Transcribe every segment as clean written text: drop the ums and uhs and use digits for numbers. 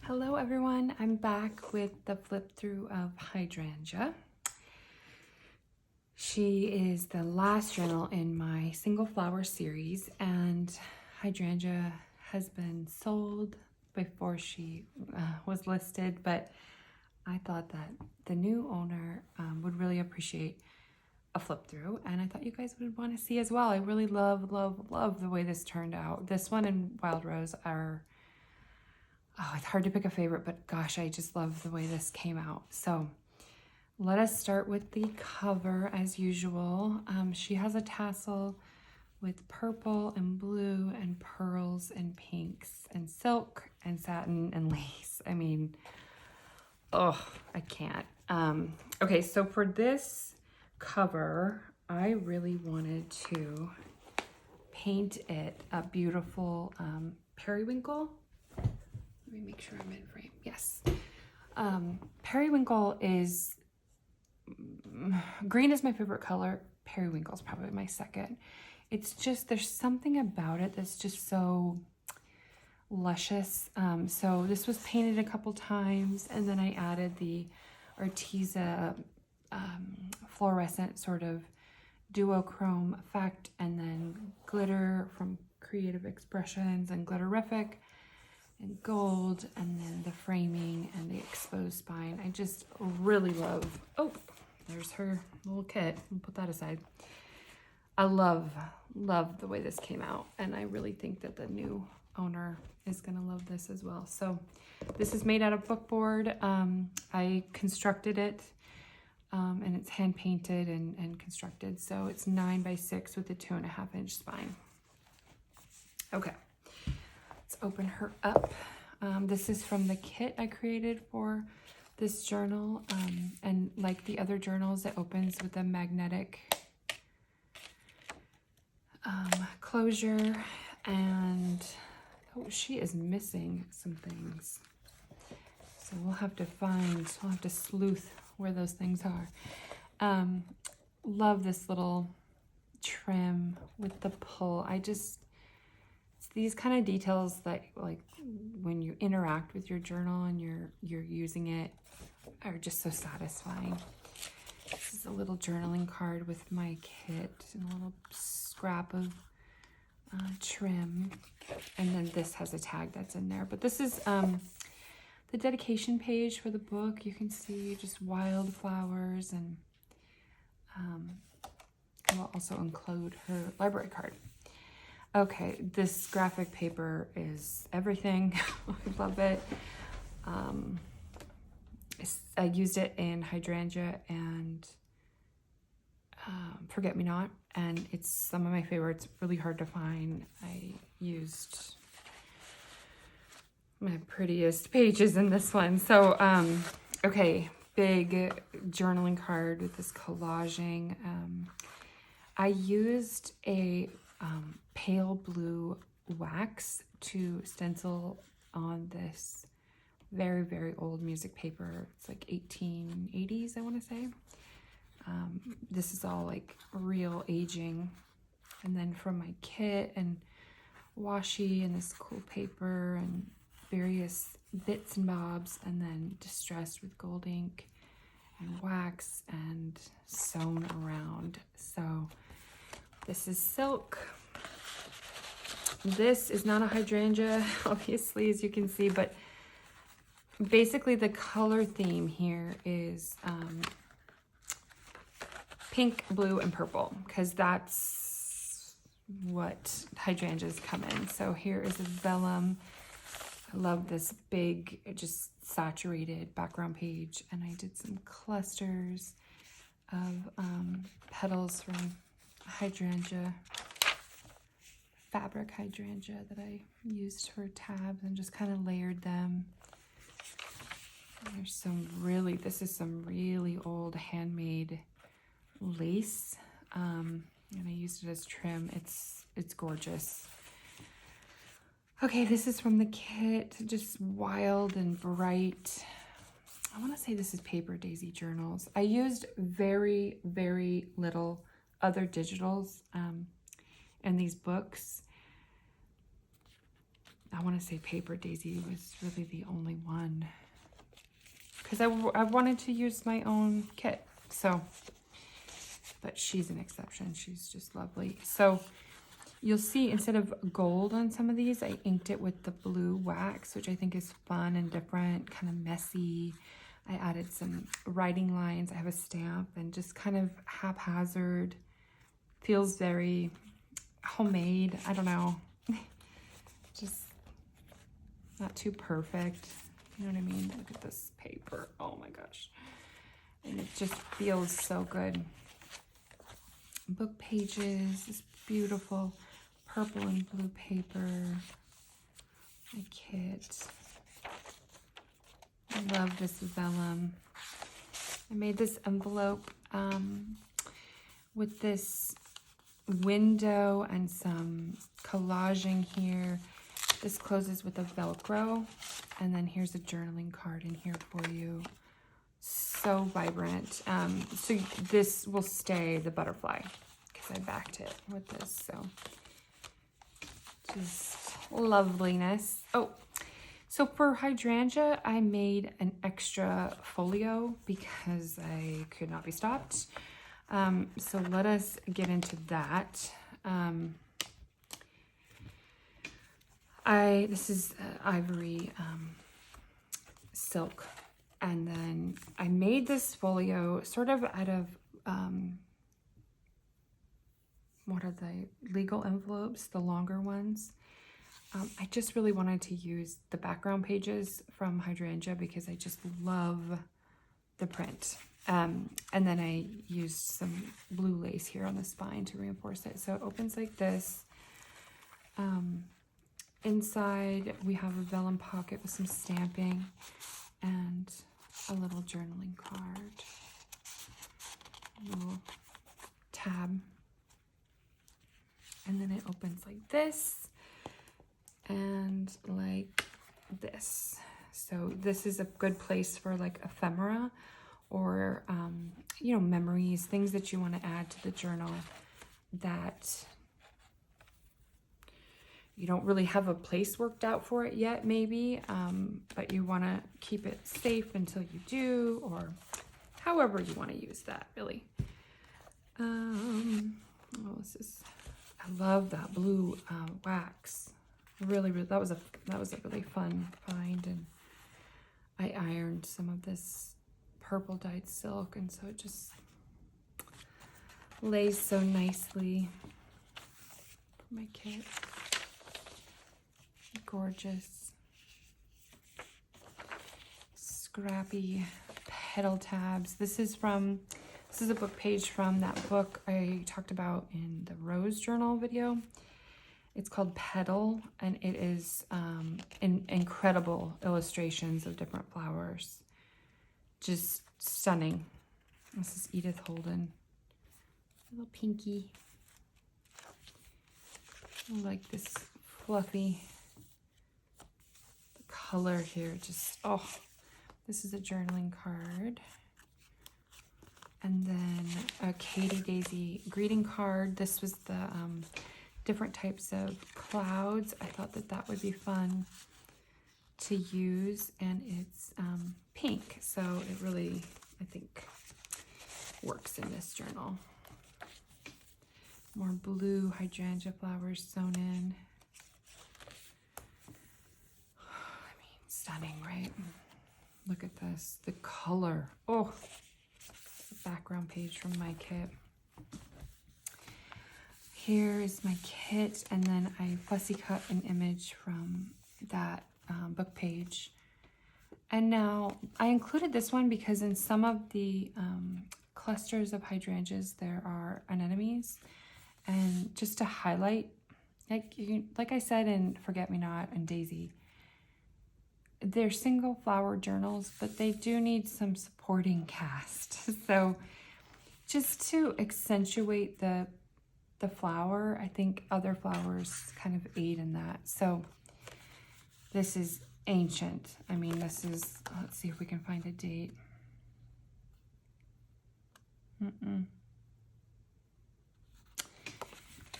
Hello everyone, I'm back with the flip through of Hydrangea. She is the last journal in my single flower series, and Hydrangea has been sold before she was listed, but I thought that the new owner would really appreciate a flip through, and I thought you guys would want to see as well. I really love the way this turned out. This one and Wild Rose are, oh, it's hard to pick a favorite, but gosh, I just love the way this came out. So let us start with the cover as usual. She has a tassel with purple and blue and pearls and pinks and silk and satin and lace. I mean, oh, I can't. Okay, so for this cover, I really wanted to paint it a beautiful periwinkle. Let me make sure I'm in frame. Yes. Periwinkle is, green is my favorite color. Periwinkle is probably my second. It's just, there's something about it that's just so luscious. So this was painted a couple times, and then I added the Arteza fluorescent sort of duochrome effect, and then glitter from Creative Expressions and Glitterific, and gold, and then the framing and the exposed spine. I just really love, oh, there's her little kit. I'll put that aside. I love the way this came out, and I really think that the new owner is gonna love this as well. So this is made out of bookboard. I constructed it, and it's hand painted and constructed. So it's 9x6 with a 2.5 inch spine. Okay. Let's open her up. This is from the kit I created for this journal. And like the other journals, it opens with a magnetic closure. And oh, she is missing some things. So we'll have to sleuth where those things are. Love this little trim with the pull. It's these kind of details that, like, when you interact with your journal and you're using it, are just so satisfying. This is a little journaling card with my kit and a little scrap of trim, and then this has a tag that's in there. But this is the dedication page for the book. You can see just wildflowers, and I'll also include her library card. Okay, this graphic paper is everything. I love it. I used it in Hydrangea and Forget Me Not, and it's some of my favorites. Really hard to find. I used my prettiest pages in this one. So, okay, big journaling card with this collaging. I used a pale blue wax to stencil on this very old music paper. It's like 1880s, I want to say. This is all like real aging. And then from my kit and washi and this cool paper and various bits and bobs, and then distressed with gold ink and wax and sewn around. So this is silk. This is not a hydrangea, obviously, as you can see, but basically the color theme here is pink, blue, and purple, because that's what hydrangeas come in. So here is a vellum. I love this big, just saturated background page, and I did some clusters of petals from hydrangea, fabric hydrangea that I used for tabs, and just kind of layered them. And there's this is some really old handmade lace, and I used it as trim. It's gorgeous. Okay, this is from the kit, just wild and bright. I want to say this is Paper Daisy Journals. I used very little other digitals in these books. I want to say Paper Daisy was really the only one. Because I wanted to use my own kit. So, but she's an exception. She's just lovely. So you'll see instead of gold on some of these, I inked it with the blue wax, which I think is fun and different, kind of messy. I added some writing lines. I have a stamp and just kind of haphazard. Feels very homemade. I don't know. Just not too perfect. You know what I mean? Look at this paper. Oh my gosh. And it just feels so good. Book pages, this beautiful purple and blue paper. My kit. I love this vellum. I made this envelope with this window and some collaging here. This closes with a Velcro. And then here's a journaling card in here for you. So vibrant. So this will stay the butterfly because I backed it with this. So just loveliness. Oh, so for Hydrangea, I made an extra folio because I could not be stopped. So let us get into that. This is ivory silk, and then I made this folio sort of out of what are the legal envelopes, the longer ones. I just really wanted to use the background pages from Hydrangea because I just love the print. And then I used some blue lace here on the spine to reinforce it. So it opens like this. Inside, we have a vellum pocket with some stamping and a little journaling card, a little tab. And then it opens like this and like this. So this is a good place for like ephemera or, you know, memories, things that you want to add to the journal that you don't really have a place worked out for it yet, maybe, but you want to keep it safe until you do, or however you want to use that, really. Oh, this is, I love that blue wax. Really, that was a really fun find, and I ironed some of this purple dyed silk, and so it just lays so nicely for my kit. Gorgeous, scrappy petal tabs. This is a book page from that book I talked about in the Rose Journal video. It's called Petal, and it is incredible illustrations of different flowers. Just stunning. This is Edith Holden. Little pinky. I like this fluffy color here. Just, oh, this is a journaling card. And then a Katie Daisy greeting card. This was the different types of clouds. I thought that would be fun to use, and it's pink, so it really, I think, works in this journal. More blue hydrangea flowers sewn in. I mean, stunning, right? Look at this, the color. Oh, the background page from my kit. Here is my kit, and then I fussy cut an image from that book page. And now I included this one because in some of the clusters of hydrangeas there are anemones, and just to highlight, like I said in Forget Me Not and Daisy, they're single flower journals, but they do need some supporting cast. So just to accentuate the flower, I think other flowers kind of aid in that. So this is ancient. I mean, this is, let's see if we can find a date.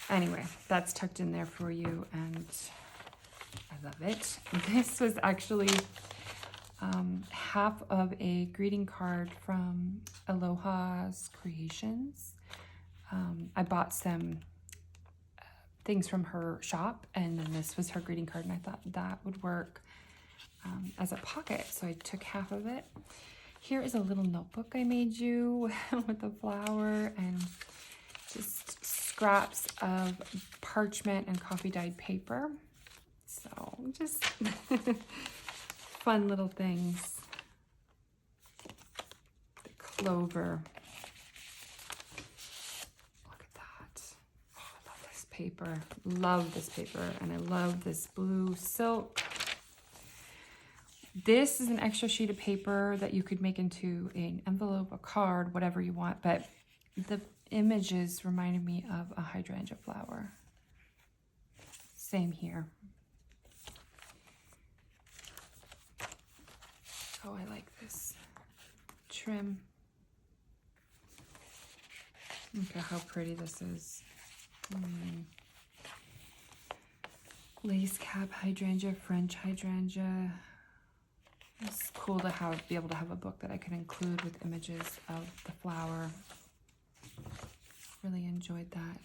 Anyway, that's tucked in there for you. And I love it. This was actually half of a greeting card from Aloha's Creations. I bought some things from her shop, and then this was her greeting card, and I thought that would work as a pocket, so I took half of it. Here is a little notebook I made you with a flower and just scraps of parchment and coffee dyed paper. So just fun little things. The clover. Look at that. Oh, I love this paper. Love this paper. And I love this blue silk. This is an extra sheet of paper that you could make into an envelope, a card, whatever you want. But the images reminded me of a hydrangea flower. Same here. Oh, I like this trim. Look at how pretty this is. Lace cap hydrangea, French hydrangea. It's cool to be able to have a book that I could include with images of the flower. Really enjoyed that.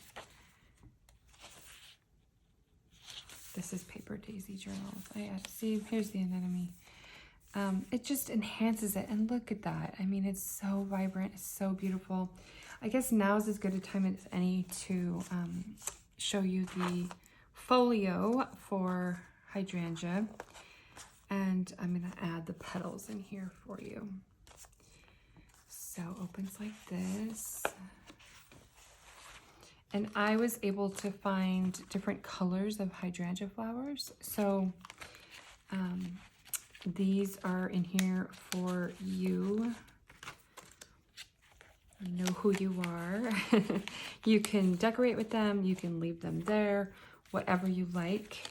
This is Paper Daisy Journals. See, here's the anemone. It just enhances it, and look at that. I mean, it's so vibrant, it's so beautiful. I guess now is as good a time as any to show you the folio for hydrangea, and I'm gonna add the petals in here for you. So opens like this, and I was able to find different colors of hydrangea flowers. So these are in here for you. You know who you are. You can decorate with them, you can leave them there, whatever you like.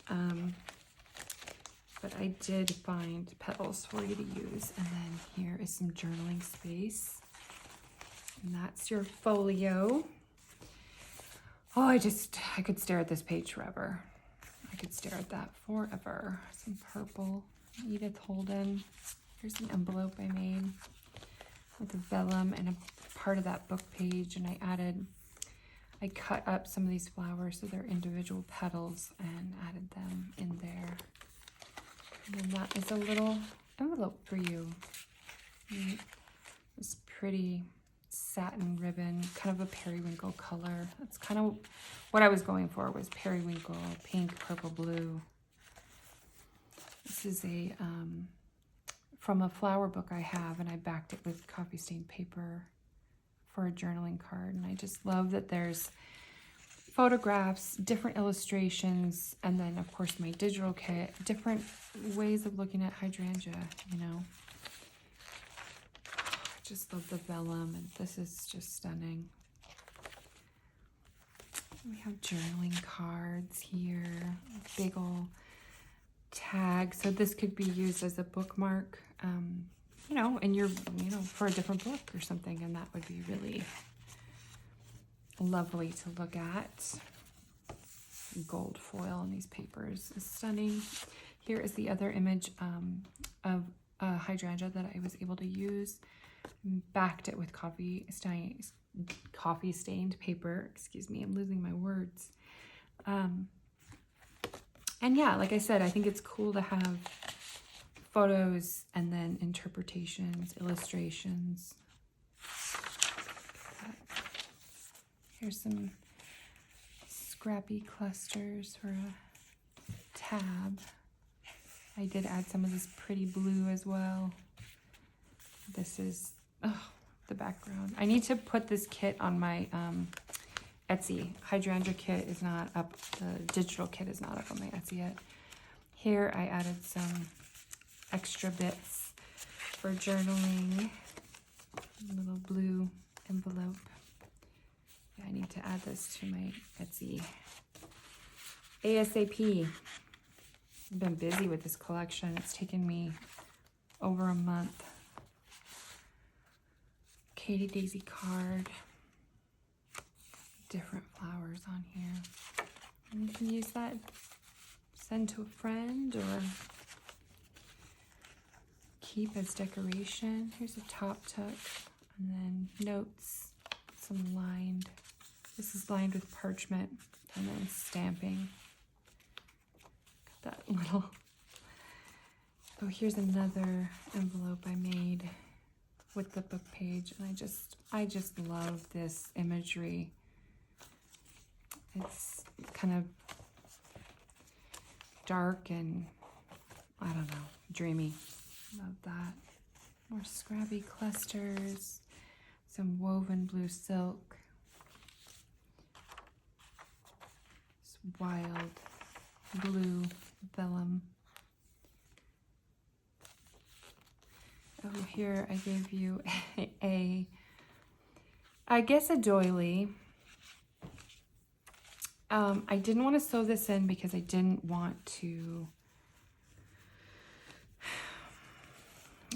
But I did find petals for you to use. And then here is some journaling space. And that's your folio. Oh, I could stare at this page forever. I could stare at that forever. Some purple. Edith Holden. Here's an envelope I made with a vellum and a part of that book page, and I cut up some of these flowers so they're individual petals and added them in there. And then that is a little envelope for you. This pretty satin ribbon, kind of a periwinkle color. That's kind of what I was going for, was periwinkle, pink, purple, blue. This is a from a flower book I have, and I backed it with coffee stained paper for a journaling card. And I just love that there's photographs, different illustrations, and then of course my digital kit, different ways of looking at hydrangea, you know. I just love the vellum, and this is just stunning. We have journaling cards here, big ol' tag. So this could be used as a bookmark, you know, and for a different book or something, and that would be really lovely to look at. Gold foil on these papers is stunning. Here is the other image of a hydrangea that I was able to use. Backed it with coffee stained paper. Excuse me, I'm losing my words. And yeah, like I said, I think it's cool to have photos and then interpretations, illustrations. Here's some scrappy clusters for a tab. I did add some of this pretty blue as well. This is, the background. I need to put this kit on my Etsy. Hydrangea kit is not up, the digital kit is not up on my Etsy yet. Here I added some extra bits for journaling. A little blue envelope. Yeah, I need to add this to my Etsy ASAP. I've been busy with this collection. It's taken me over a month. Katie Daisy card. Different flowers on here. And you can use that send to a friend or keep as decoration. Here's a top tuck, and then notes, some lined. This is lined with parchment, and then stamping. Got that little. Oh, here's another envelope I made with the book page, and I just love this imagery. It's kind of dark and, I don't know, dreamy. Love that. More scrabby clusters, some woven blue silk, this wild blue vellum. Oh, here I gave you I guess a doily. I didn't want to sew this in because I didn't want to,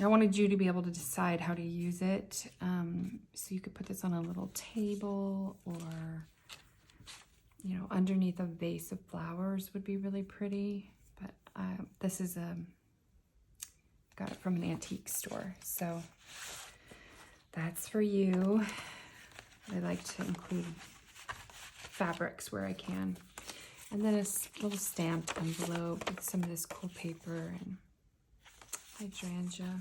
I wanted you to be able to decide how to use it. So you could put this on a little table, or, you know, underneath a vase of flowers would be really pretty. But this is got it from an antique store, so that's for you. I like to include fabrics where I can. And then a little stamped envelope with some of this cool paper and hydrangea.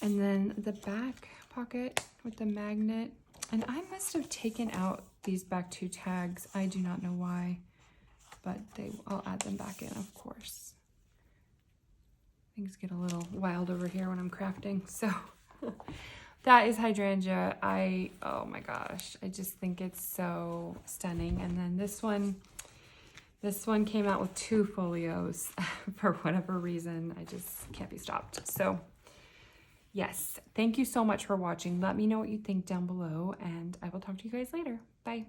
And then the back pocket with the magnet. And I must have taken out these back two tags. I do not know why, but I'll add them back in, of course. Things get a little wild over here when I'm crafting. So that is hydrangea. Oh my gosh, I just think it's so stunning. And then this one came out with 2 folios for whatever reason. I just can't be stopped. So yes, thank you so much for watching. Let me know what you think down below, and I will talk to you guys later. Bye.